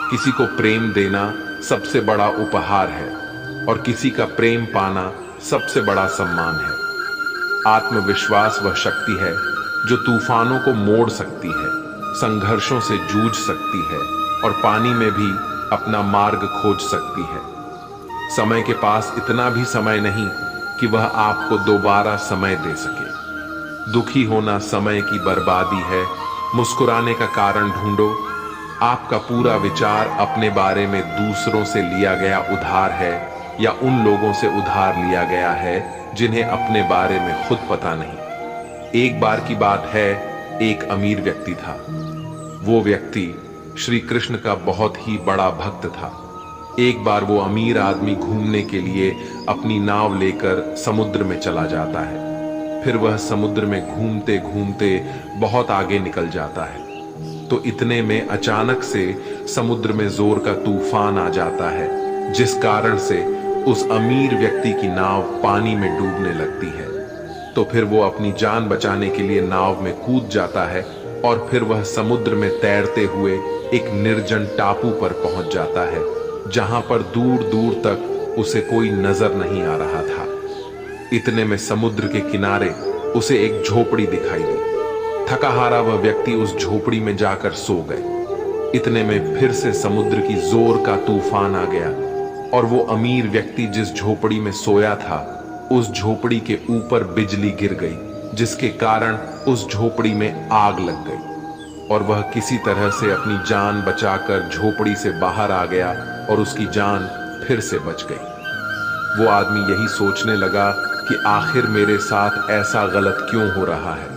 किसी को प्रेम देना सबसे बड़ा उपहार है और किसी का प्रेम पाना सबसे बड़ा सम्मान है। आत्मविश्वास वह शक्ति है जो तूफानों को मोड़ सकती है, संघर्षों से जूझ सकती है और पानी में भी अपना मार्ग खोज सकती है। समय के पास इतना भी समय नहीं कि वह आपको दोबारा समय दे सके। दुखी होना समय की बर्बादी है, मुस्कुराने का कारण ढूंढो। आपका पूरा विचार अपने बारे में दूसरों से लिया गया उधार है या उन लोगों से उधार लिया गया है जिन्हें अपने बारे में खुद पता नहीं। एक बार की बात है, एक अमीर व्यक्ति था। वो व्यक्ति श्री कृष्ण का बहुत ही बड़ा भक्त था। एक बार वो अमीर आदमी घूमने के लिए अपनी नाव लेकर समुद्र में चला जाता है। फिर वह समुद्र में घूमते घूमते बहुत आगे निकल जाता है। तो इतने में अचानक से समुद्र में जोर का तूफान आ जाता है, जिस कारण से उस अमीर व्यक्ति की नाव पानी में डूबने लगती है। तो फिर वो अपनी जान बचाने के लिए नाव में कूद जाता है और फिर वह समुद्र में तैरते हुए एक निर्जन टापू पर पहुंच जाता है, जहां पर दूर दूर तक उसे कोई नजर नहीं आ रहा था। इतने में समुद्र के किनारे उसे एक झोपड़ी दिखाई दी। थका हारा वह व्यक्ति उस झोपड़ी में जाकर सो गए। इतने में फिर से समुद्र की जोर का तूफान आ गया और वो अमीर व्यक्ति जिस झोपड़ी में सोया था, उस झोपड़ी के ऊपर बिजली गिर गई, जिसके कारण उस झोपड़ी में आग लग गई और वह किसी तरह से अपनी जान बचाकर झोपड़ी से बाहर आ गया और उसकी जान फिर से बच गई। वो आदमी यही सोचने लगा कि आखिर मेरे साथ ऐसा गलत क्यों हो रहा है।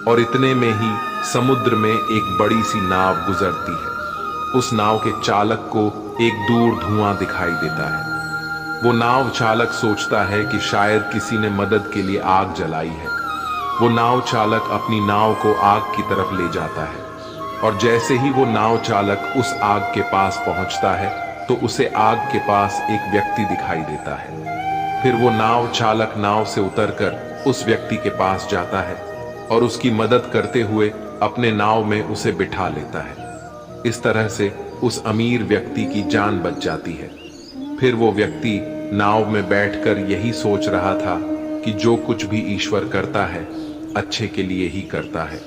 और इतने में ही समुद्र में एक बड़ी सी नाव गुजरती है। उस नाव के चालक को एक दूर धुआं दिखाई देता है। वो नाव चालक सोचता है कि शायद किसी ने मदद के लिए आग जलाई है। वो नाव चालक अपनी नाव को आग की तरफ ले जाता है और जैसे ही वो नाव चालक उस आग के पास पहुंचता है तो उसे आग के पास एक व्यक्ति दिखाई देता है। फिर वो नाव चालक नाव से उतरकर उस व्यक्ति के पास जाता है और उसकी मदद करते हुए अपने नाव में उसे बिठा लेता है। इस तरह से उस अमीर व्यक्ति की जान बच जाती है। फिर वो व्यक्ति नाव में बैठकर यही सोच रहा था कि जो कुछ भी ईश्वर करता है अच्छे के लिए ही करता है।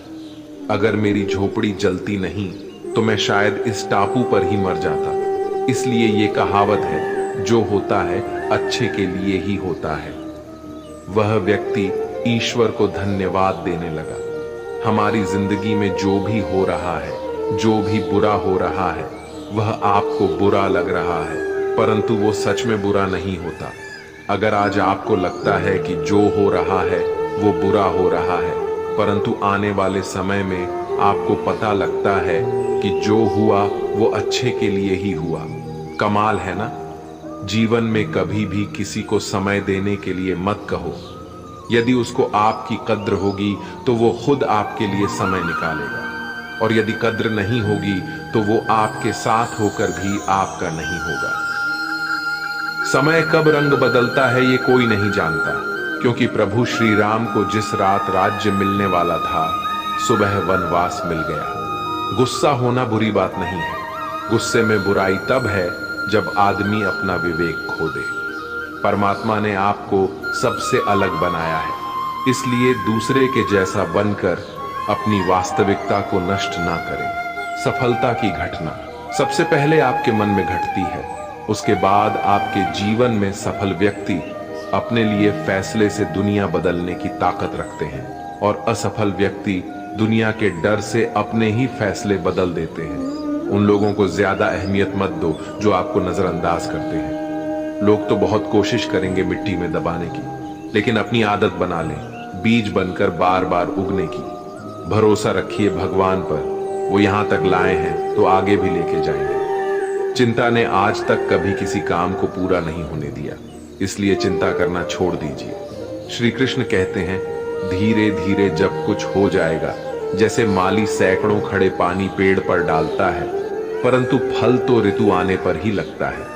अगर मेरी झोपड़ी जलती नहीं तो मैं शायद इस टापू पर ही मर जाता। इसलिए ये कहावत है, जो होता है अच्छे के लिए ही होता है। वह व्यक्ति ईश्वर को धन्यवाद देने लगा। हमारी जिंदगी में जो भी हो रहा है, जो भी बुरा हो रहा है, वह आपको बुरा लग रहा है, परंतु वो सच में बुरा नहीं होता। अगर आज आपको लगता है कि जो हो रहा है वो बुरा हो रहा है, परंतु आने वाले समय में आपको पता लगता है कि जो हुआ वो अच्छे के लिए ही हुआ। कमाल है ना? जीवन में कभी भी किसी को समय देने के लिए मत कहो। यदि उसको आपकी कद्र होगी तो वो खुद आपके लिए समय निकालेगा, और यदि कद्र नहीं होगी तो वो आपके साथ होकर भी आपका नहीं होगा। समय कब रंग बदलता है ये कोई नहीं जानता, क्योंकि प्रभु श्री राम को जिस रात राज्य मिलने वाला था, सुबह वनवास मिल गया। गुस्सा होना बुरी बात नहीं है। गुस्से में बुराई तब है जब आदमी अपना विवेक खो दे। परमात्मा ने आपको सबसे अलग बनाया है, इसलिए दूसरे के जैसा बनकर अपनी वास्तविकता को नष्ट ना करें। सफलता की घटना सबसे पहले आपके मन में घटती है, उसके बाद आपके जीवन में सफल व्यक्ति अपने लिए फैसले से दुनिया बदलने की ताकत रखते हैं, और असफल व्यक्ति दुनिया के डर से अपने ही फैसले बदल देते हैं। उन लोगों को ज्यादा अहमियत मत दो जो आपको नजरअंदाज करते हैं। लोग तो बहुत कोशिश करेंगे मिट्टी में दबाने की, लेकिन अपनी आदत बना लें बीज बनकर बार बार उगने की। भरोसा रखिए भगवान पर, वो यहां तक लाए हैं तो आगे भी लेके जाएंगे। चिंता ने आज तक कभी किसी काम को पूरा नहीं होने दिया, इसलिए चिंता करना छोड़ दीजिए। श्री कृष्ण कहते हैं, धीरे धीरे जब कुछ हो जाएगा, जैसे माली सैकड़ों खड़े पानी पेड़ पर डालता है, परंतु फल तो ऋतु आने पर ही लगता है।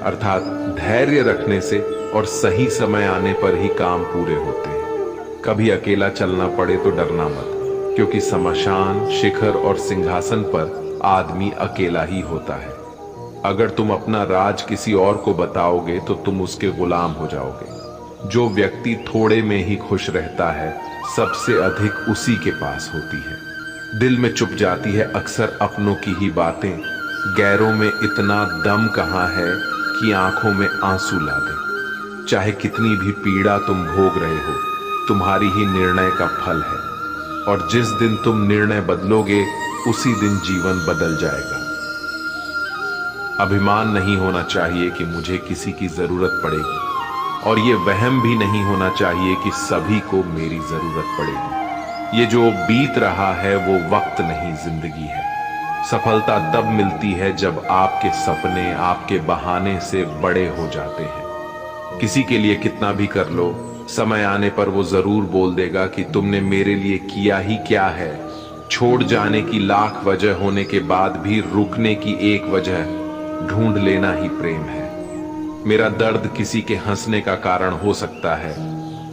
अर्थात धैर्य रखने से और सही समय आने पर ही काम पूरे होते हैं। कभी अकेला चलना पड़े तो डरना मत, क्योंकि शमशान, शिखर और सिंहासन पर आदमी अकेला ही होता है। अगर तुम अपना राज किसी और को बताओगे तो तुम उसके गुलाम हो जाओगे। जो व्यक्ति थोड़े में ही खुश रहता है, सबसे अधिक उसी के पास होती है। दिल में चुप जाती है अक्सर अपनों की ही बातें, गैरों में इतना दम कहाँ है कि आंखों में आंसू ला दे। चाहे कितनी भी पीड़ा तुम भोग रहे हो, तुम्हारी ही निर्णय का फल है, और जिस दिन तुम निर्णय बदलोगे उसी दिन जीवन बदल जाएगा। अभिमान नहीं होना चाहिए कि मुझे किसी की जरूरत पड़ेगी, और ये वहम भी नहीं होना चाहिए कि सभी को मेरी जरूरत पड़ेगी। ये जो बीत रहा है वो वक्त नहीं, जिंदगी है। सफलता तब मिलती है जब आपके सपने आपके बहाने से बड़े हो जाते हैं। किसी के लिए कितना भी कर लो, समय आने पर वो जरूर बोल देगा कि तुमने मेरे लिए किया ही क्या है। छोड़ जाने की लाख वजह होने के बाद भी रुकने की एक वजह ढूंढ लेना ही प्रेम है। मेरा दर्द किसी के हंसने का कारण हो सकता है,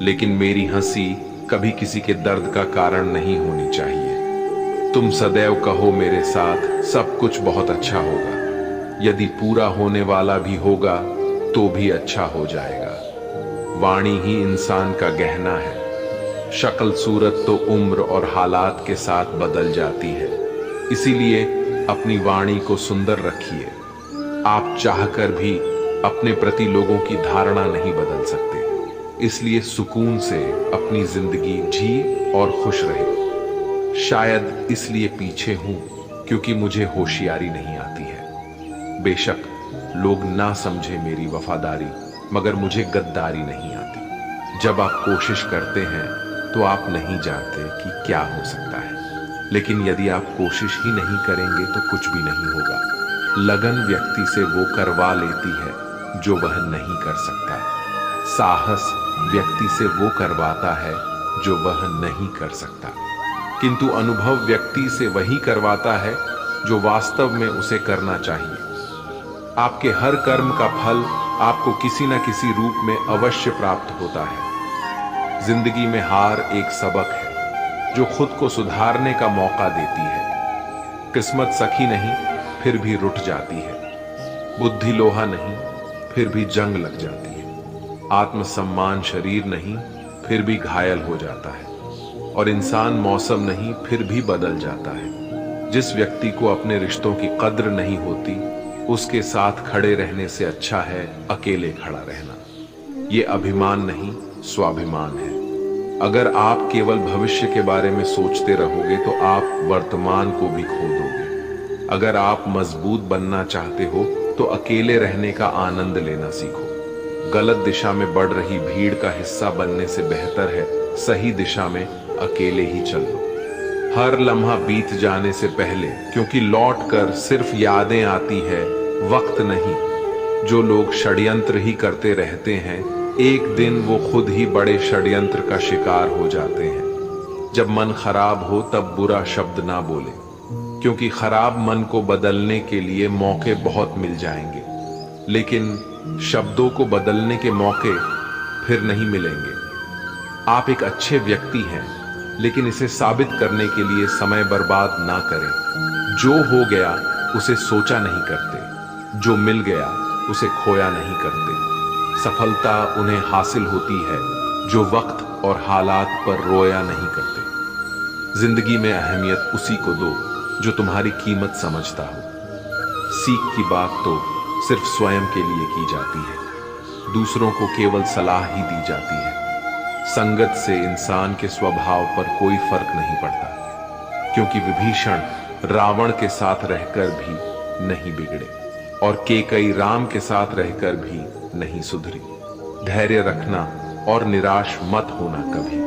लेकिन मेरी हंसी कभी किसी के दर्द का कारण नहीं होनी चाहिए। तुम सदैव कहो मेरे साथ सब कुछ बहुत अच्छा होगा। यदि पूरा होने वाला भी होगा तो भी अच्छा हो जाएगा। वाणी ही इंसान का गहना है। शक्ल सूरत तो उम्र और हालात के साथ बदल जाती है, इसीलिए अपनी वाणी को सुंदर रखिए। आप चाहकर भी अपने प्रति लोगों की धारणा नहीं बदल सकते, इसलिए सुकून से अपनी जिंदगी जी और खुश रहे। शायद इसलिए पीछे हूं क्योंकि मुझे होशियारी नहीं आती है। बेशक लोग ना समझे मेरी वफादारी, मगर मुझे गद्दारी नहीं आती। जब आप कोशिश करते हैं तो आप नहीं जानते कि क्या हो सकता है, लेकिन यदि आप कोशिश ही नहीं करेंगे तो कुछ भी नहीं होगा। लगन व्यक्ति से वो करवा लेती है जो वह नहीं कर सकता। साहस व्यक्ति से वो करवाता है जो वह नहीं कर सकता, किंतु अनुभव व्यक्ति से वही करवाता है जो वास्तव में उसे करना चाहिए। आपके हर कर्म का फल आपको किसी न किसी रूप में अवश्य प्राप्त होता है। जिंदगी में हार एक सबक है जो खुद को सुधारने का मौका देती है। किस्मत सखी नहीं फिर भी रुठ जाती है, बुद्धि लोहा नहीं फिर भी जंग लग जाती है, आत्मसम्मान शरीर नहीं फिर भी घायल हो जाता है, और इंसान मौसम नहीं फिर भी बदल जाता है। जिस व्यक्ति को अपने रिश्तों की कद्र नहीं होती, उसके साथ खड़े रहने से अच्छा है अकेले खड़ा रहना। ये अभिमान नहीं, स्वाभिमान है। अगर आप केवल भविष्य के बारे में सोचते रहोगे तो आप वर्तमान को भी खो दोगे। अगर आप मजबूत बनना चाहते हो तो अकेले रहने का आनंद लेना सीखो। गलत दिशा में बढ़ रही भीड़ का हिस्सा बनने से बेहतर है सही दिशा में अकेले ही चल लो। हर लम्हा बीत जाने से पहले, क्योंकि लौट कर सिर्फ यादें आती है, वक्त नहीं। जो लोग षड्यंत्र ही करते रहते हैं, एक दिन वो खुद ही बड़े षड्यंत्र का शिकार हो जाते हैं। जब मन खराब हो तब बुरा शब्द ना बोले, क्योंकि खराब मन को बदलने के लिए मौके बहुत मिल जाएंगे, लेकिन शब्दों को बदलने के मौके फिर नहीं मिलेंगे। आप एक अच्छे व्यक्ति हैं, लेकिन इसे साबित करने के लिए समय बर्बाद ना करें। जो हो गया उसे सोचा नहीं करते, जो मिल गया उसे खोया नहीं करते। सफलता उन्हें हासिल होती है जो वक्त और हालात पर रोया नहीं करते। जिंदगी में अहमियत उसी को दो जो तुम्हारी कीमत समझता हो। सीख की बात तो सिर्फ स्वयं के लिए की जाती है, दूसरों को केवल सलाह ही दी जाती है। संगत से इंसान के स्वभाव पर कोई फर्क नहीं पड़ता, क्योंकि विभीषण रावण के साथ रहकर भी नहीं बिगड़े और कैकेयी राम के साथ रहकर भी नहीं सुधरी। धैर्य रखना और निराश मत होना कभी,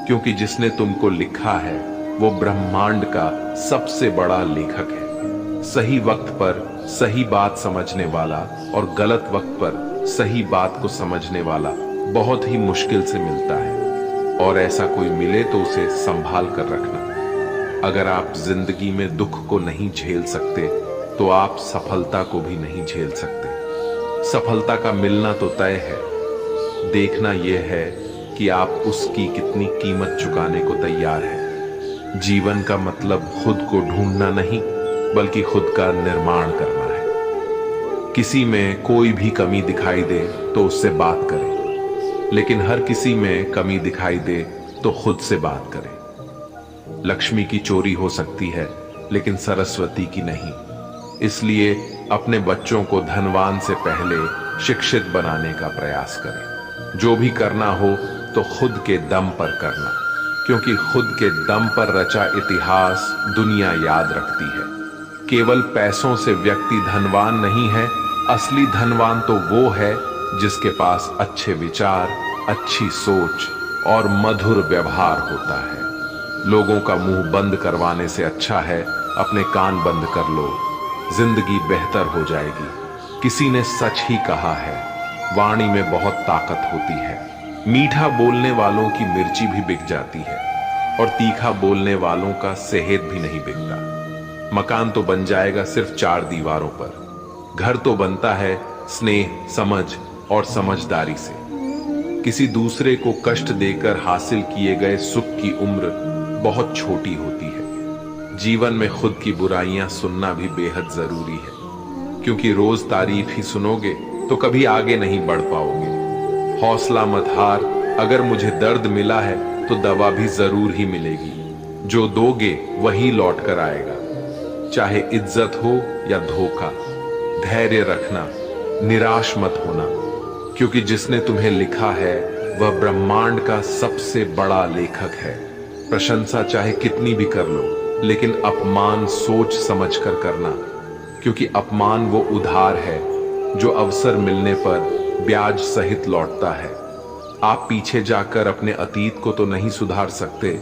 क्योंकि जिसने तुमको लिखा है वो ब्रह्मांड का सबसे बड़ा लेखक है। सही वक्त पर सही बात समझने वाला और गलत वक्त पर सही बात को समझने वाला बहुत ही मुश्किल से मिलता है, और ऐसा कोई मिले तो उसे संभाल कर रखना। अगर आप जिंदगी में दुख को नहीं झेल सकते तो आप सफलता को भी नहीं झेल सकते। सफलता का मिलना तो तय है, देखना यह है कि आप उसकी कितनी कीमत चुकाने को तैयार हैं। जीवन का मतलब खुद को ढूंढना नहीं, बल्कि खुद का निर्माण करना है। किसी में कोई भी कमी दिखाई दे तो उससे बात करें, लेकिन हर किसी में कमी दिखाई दे तो खुद से बात करें। लक्ष्मी की चोरी हो सकती है लेकिन सरस्वती की नहीं। इसलिए अपने बच्चों को धनवान से पहले शिक्षित बनाने का प्रयास करें। जो भी करना हो तो खुद के दम पर करना, क्योंकि खुद के दम पर रचा इतिहास दुनिया याद रखती है। केवल पैसों से व्यक्ति धनवान नहीं है, असली धनवान तो वो है जिसके पास अच्छे विचार, अच्छी सोच और मधुर व्यवहार होता है। लोगों का मुंह बंद करवाने से अच्छा है अपने कान बंद कर लो, जिंदगी बेहतर हो जाएगी। किसी ने सच ही कहा है, वाणी में बहुत ताकत होती है। मीठा बोलने वालों की मिर्ची भी बिक जाती है और तीखा बोलने वालों का सेहत भी नहीं बिकता। मकान तो बन जाएगा सिर्फ 4 दीवारों पर, घर तो बनता है स्नेह, समझ और समझदारी से। किसी दूसरे को कष्ट देकर हासिल किए गए सुख की उम्र बहुत छोटी होती है। जीवन में खुद की बुराइयां सुनना भी बेहद जरूरी है, क्योंकि रोज तारीफ ही सुनोगे तो कभी आगे नहीं बढ़ पाओगे। हौसला मत हार, अगर मुझे दर्द मिला है तो दवा भी जरूर ही मिलेगी। जो दोगे वही लौट कर आएगा, चाहे इज्जत हो या धोखा। धैर्य रखना, निराश मत होना, क्योंकि जिसने तुम्हें लिखा है वह ब्रह्मांड का सबसे बड़ा लेखक है। प्रशंसा चाहे कितनी भी कर लो, लेकिन अपमान सोच समझ कर करना, क्योंकि अपमान वो उधार है जो अवसर मिलने पर ब्याज सहित लौटता है। आप पीछे जाकर अपने अतीत को तो नहीं सुधार सकते,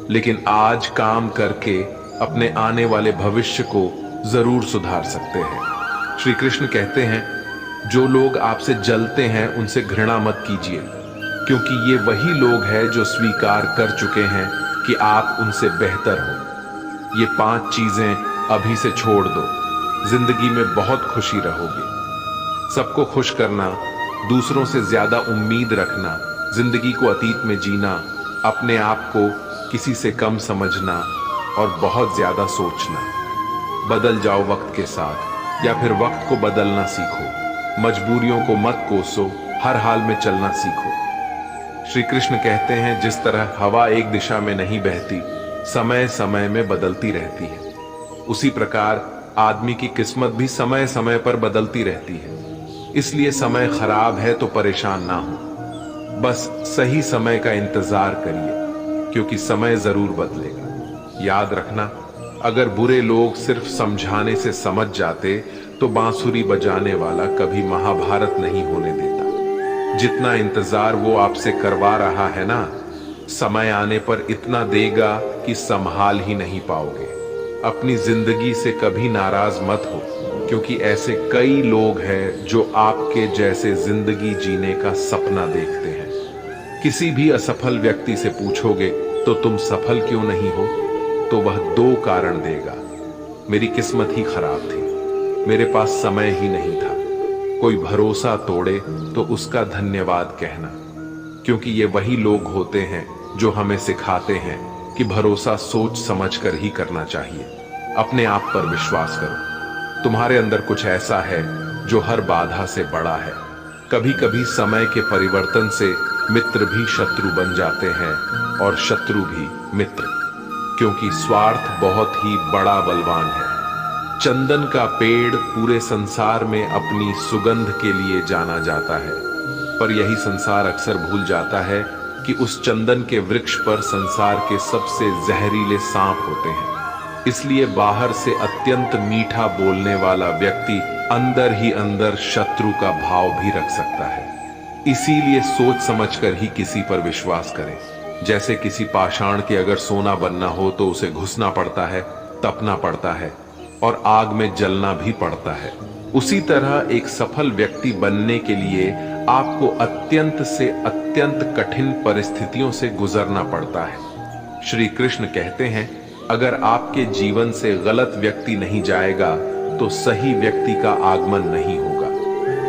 लेकिन आज काम करके अपने आने वाले भविष्य को जरूर सुधार सकते हैं। श्री कृष्ण कहते हैं, जो लोग आपसे जलते हैं उनसे घृणा मत कीजिए, क्योंकि ये वही लोग हैं जो स्वीकार कर चुके हैं कि आप उनसे बेहतर हो। ये 5 चीजें अभी से छोड़ दो, जिंदगी में बहुत खुशी रहोगे। सबको खुश करना, दूसरों से ज्यादा उम्मीद रखना, जिंदगी को अतीत में जीना, अपने आप को किसी से कम समझना और बहुत ज्यादा सोचना। बदल जाओ वक्त के साथ, या फिर वक्त को बदलना सीखो। मजबूरियों को मत कोसो, हर हाल में चलना सीखो। श्री कृष्ण कहते हैं, जिस तरह हवा एक दिशा में नहीं बहती, समय समय में बदलती रहती है, उसी प्रकार आदमी की किस्मत भी समय समय पर बदलती रहती है। इसलिए समय खराब है तो परेशान ना हो, बस सही समय का इंतजार करिए, क्योंकि समय जरूर बदलेगा। याद रखना, अगर बुरे लोग सिर्फ समझाने से समझ जाते तो बांसुरी बजाने वाला कभी महाभारत नहीं होने देता। जितना इंतजार वो आपसे करवा रहा है ना, समय आने पर इतना देगा कि संभाल ही नहीं पाओगे। अपनी जिंदगी से कभी नाराज मत हो, क्योंकि ऐसे कई लोग हैं जो आपके जैसे जिंदगी जीने का सपना देखते हैं। किसी भी असफल व्यक्ति से पूछोगे तो तुम सफल क्यों नहीं हो, तो वह 2 कारण देगा। मेरी किस्मत ही खराब थी, मेरे पास समय ही नहीं था। कोई भरोसा तोड़े तो उसका धन्यवाद कहना, क्योंकि ये वही लोग होते हैं जो हमें सिखाते हैं कि भरोसा सोच समझकर ही करना चाहिए। अपने आप पर विश्वास करो, तुम्हारे अंदर कुछ ऐसा है जो हर बाधा से बड़ा है। कभी कभी समय के परिवर्तन से मित्र भी शत्रु बन जाते हैं और शत्रु भी मित्र, क्योंकि स्वार्थ बहुत ही बड़ा बलवान है। चंदन का पेड़ पूरे संसार में अपनी सुगंध के लिए जाना जाता है, पर यही संसार अक्सर भूल जाता है कि उस चंदन के वृक्ष पर संसार के सबसे जहरीले सांप होते हैं। इसलिए बाहर से अत्यंत मीठा बोलने वाला व्यक्ति अंदर ही अंदर शत्रु का भाव भी रख सकता है। इसीलिए सोच समझकर ही किसी पर विश्वास करें। जैसे किसी पाषाण के अगर सोना बनना हो तो उसे घुसना पड़ता है, तपना पड़ता है और आग में जलना भी पड़ता है। उसी तरह एक सफल व्यक्ति बनने के लिए आपको अत्यंत से अत्यंत कठिन परिस्थितियों से गुजरना पड़ता है। श्री कृष्ण कहते हैं, अगर आपके जीवन से गलत व्यक्ति नहीं जाएगा तो सही व्यक्ति का आगमन नहीं होगा।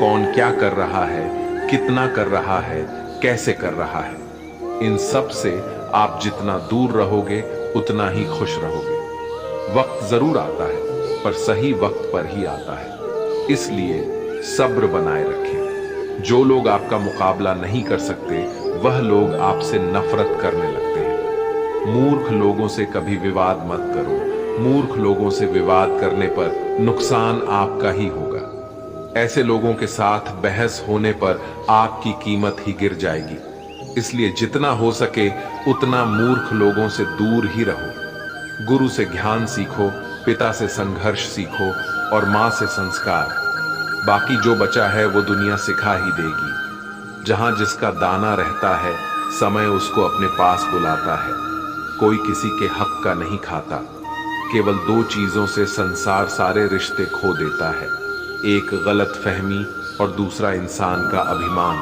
कौन क्या कर रहा है, कितना कर रहा है, कैसे कर रहा है, इन सब से आप जितना दूर रहोगे उतना ही खुश रहोगे। वक्त जरूर आता है, पर सही वक्त पर ही आता है। इसलिए सब्र बनाए रखें। जो लोग आपका मुकाबला नहीं कर सकते वह लोग आपसे नफरत करने लगते हैं। मूर्ख लोगों से कभी विवाद मत करो। मूर्ख लोगों से विवाद करने पर नुकसान आपका ही होगा। ऐसे लोगों के साथ बहस होने पर आपकी कीमत ही गिर जाएगी। इसलिए जितना हो सके उतना मूर्ख लोगों से दूर ही रहो। गुरु से ज्ञान सीखो, पिता से संघर्ष सीखो और मां से संस्कार। बाकी जो बचा है वो दुनिया सिखा ही देगी। जहां जिसका दाना रहता है समय उसको अपने पास बुलाता है। कोई किसी के हक का नहीं खाता। केवल दो चीजों से संसार सारे रिश्ते खो देता है, एक गलत फहमी और दूसरा इंसान का अभिमान।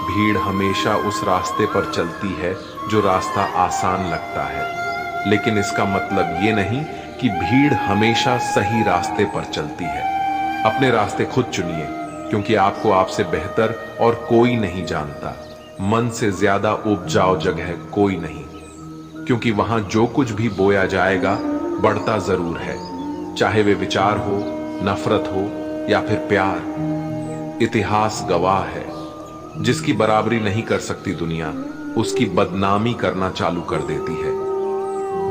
भीड़ हमेशा उस रास्ते पर चलती है जो रास्ता आसान लगता है, लेकिन इसका मतलब ये नहीं कि भीड़ हमेशा सही रास्ते पर चलती है। अपने रास्ते खुद चुनिए, क्योंकि आपको आपसे बेहतर और कोई नहीं जानता। मन से ज्यादा उपजाऊ जगह कोई नहीं, क्योंकि वहां जो कुछ भी बोया जाएगा बढ़ता जरूर है, चाहे वे विचार हो, नफरत हो या फिर प्यार। इतिहास गवाह है, जिसकी बराबरी नहीं कर सकती दुनिया, उसकी बदनामी करना चालू कर देती है।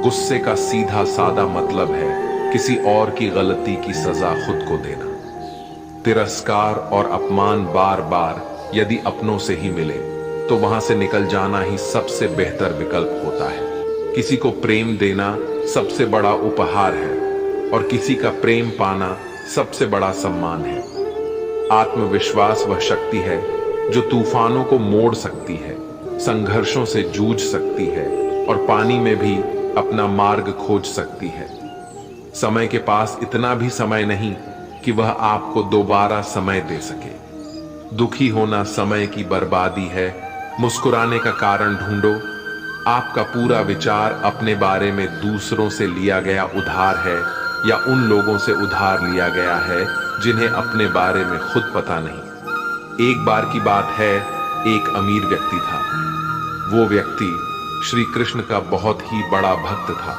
गुस्से का सीधा सादा मतलब है किसी और की गलती की सजा खुद को देना। तिरस्कार और अपमान बार बार यदि अपनों से ही मिले तो वहां से निकल जाना ही सबसे बेहतर विकल्प होता है। किसी को प्रेम देना सबसे बड़ा उपहार है और किसी का प्रेम पाना सबसे बड़ा सम्मान है। आत्मविश्वास वह शक्ति है जो तूफानों को मोड़ सकती है, संघर्षों से जूझ सकती है और पानी में भी अपना मार्ग खोज सकती है। समय के पास इतना भी समय नहीं कि वह आपको दोबारा समय दे सके। दुखी होना समय की बर्बादी है, मुस्कुराने का कारण ढूंढो। आपका पूरा विचार अपने बारे में दूसरों से लिया गया उधार है या उन लोगों से उधार लिया गया है जिन्हें अपने बारे में खुद पता नहीं। एक बार की बात है, एक अमीर व्यक्ति था। वो व्यक्ति श्री कृष्ण का बहुत ही बड़ा भक्त था।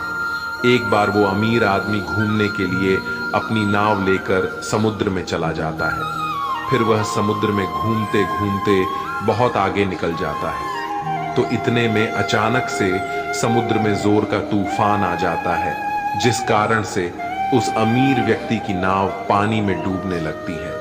एक बार वो अमीर आदमी घूमने के लिए अपनी नाव लेकर समुद्र में चला जाता है। फिर वह समुद्र में घूमते घूमते बहुत आगे निकल जाता है। तो इतने में अचानक से समुद्र में जोर का तूफान आ जाता है, जिस कारण से उस अमीर व्यक्ति की नाव पानी में डूबने लगती है।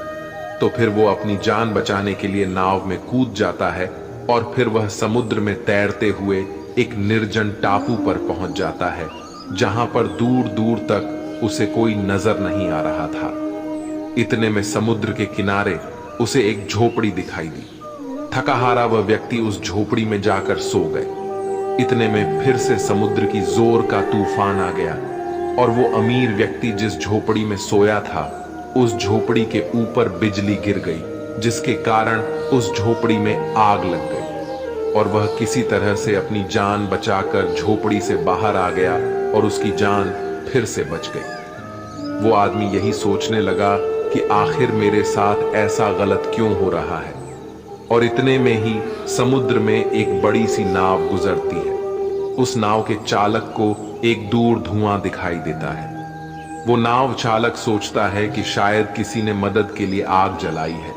तो फिर वो अपनी जान बचाने के लिए नाव में कूद जाता है और फिर वह समुद्र में तैरते हुए एक निर्जन टापू पर पहुंच जाता है, जहां पर दूर दूर तक उसे कोई नजर नहीं आ रहा था। इतने में समुद्र के किनारे उसे एक झोपड़ी दिखाई दी। थका हारा वह व्यक्ति उस झोपड़ी में जाकर सो गए। इतने में फिर से समुद्र की जोर का तूफान आ गया और वो अमीर व्यक्ति जिस झोपड़ी में सोया था, उस झोपड़ी के ऊपर बिजली गिर गई, जिसके कारण उस झोपड़ी में आग लग गई और वह किसी तरह से अपनी जान बचाकर झोपड़ी से बाहर आ गया और उसकी जान फिर से बच गई। वो आदमी यही सोचने लगा कि आखिर मेरे साथ ऐसा गलत क्यों हो रहा है। और इतने में ही समुद्र में एक बड़ी सी नाव गुजरती है। उस नाव के चालक को एक दूर धुआं दिखाई देता है। वो नाव चालक सोचता है कि शायद किसी ने मदद के लिए आग जलाई है।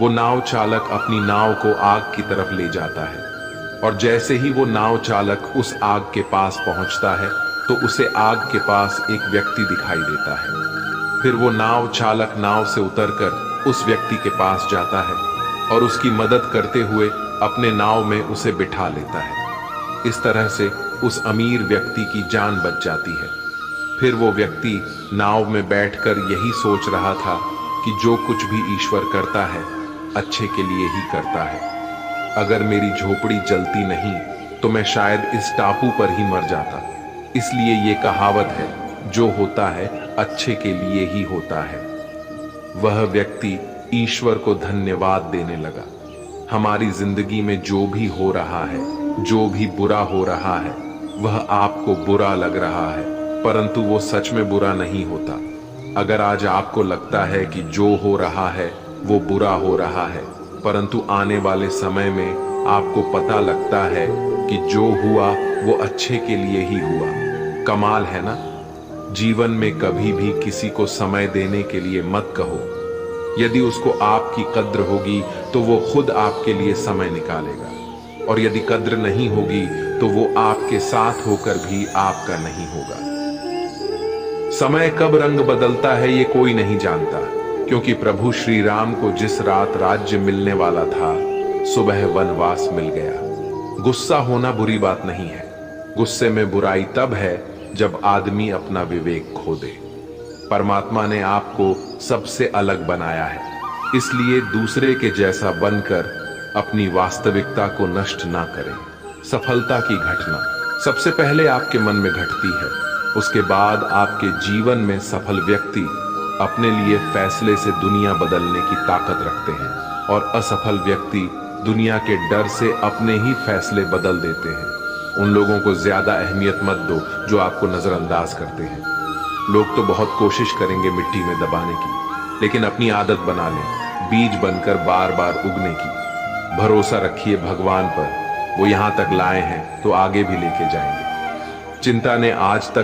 वो नाव चालक अपनी नाव को आग की तरफ ले जाता है और जैसे ही वो नाव चालक उस आग के पास पहुंचता है तो उसे आग के पास एक व्यक्ति दिखाई देता है। फिर वो नाव चालक नाव से उतरकर उस व्यक्ति के पास जाता है और उसकी मदद करते हुए अपने नाव में उसे बिठा लेता है। इस तरह से उस अमीर व्यक्ति की जान बच जाती है। फिर वो व्यक्ति नाव में बैठकर यही सोच रहा था कि जो कुछ भी ईश्वर करता है अच्छे के लिए ही करता है। अगर मेरी झोपड़ी जलती नहीं तो मैं शायद इस टापू पर ही मर जाता। इसलिए ये कहावत है, जो होता है अच्छे के लिए ही होता है। वह व्यक्ति ईश्वर को धन्यवाद देने लगा। हमारी जिंदगी में जो भी हो रहा है, जो भी बुरा हो रहा है, वह आपको बुरा लग रहा है, परंतु वो सच में बुरा नहीं होता। अगर आज आपको लगता है कि जो हो रहा है वो बुरा हो रहा है, परंतु आने वाले समय में आपको पता लगता है कि जो हुआ वो अच्छे के लिए ही हुआ। कमाल है ना? जीवन में कभी भी किसी को समय देने के लिए मत कहो, यदि उसको आपकी कद्र होगी तो वो खुद आपके लिए समय निकालेगा, और यदि कद्र नहीं होगी तो वो आपके साथ होकर भी आपका नहीं होगा। समय कब रंग बदलता है ये कोई नहीं जानता, क्योंकि प्रभु श्री राम को जिस रात राज्य मिलने वाला था, सुबह वनवास मिल गया। गुस्सा होना बुरी बात नहीं है, गुस्से में बुराई तब है जब आदमी अपना विवेक खो दे। परमात्मा ने आपको सबसे अलग बनाया है, इसलिए दूसरे के जैसा बनकर अपनी वास्तविकता को नष्ट ना करें। सफलता की घटना सबसे पहले आपके मन में घटती है, उसके बाद आपके जीवन में सफल व्यक्ति अपने लिए फैसले से दुनिया बदलने की ताकत रखते हैं, और असफल व्यक्ति दुनिया के डर से अपने ही फैसले बदल देते हैं। उन लोगों को ज्यादा अहमियत मत दो जो आपको नजरअंदाज करते हैं। लोग तो बहुत कोशिश करेंगे मिट्टी में दबाने की, लेकिन अपनी आदत बना लें बीज बनकर बार बार उगने की। भरोसा रखिए भगवान पर, वो यहां तक लाए हैं तो आगे भी लेके जाएंगे। चिंता ने आज तक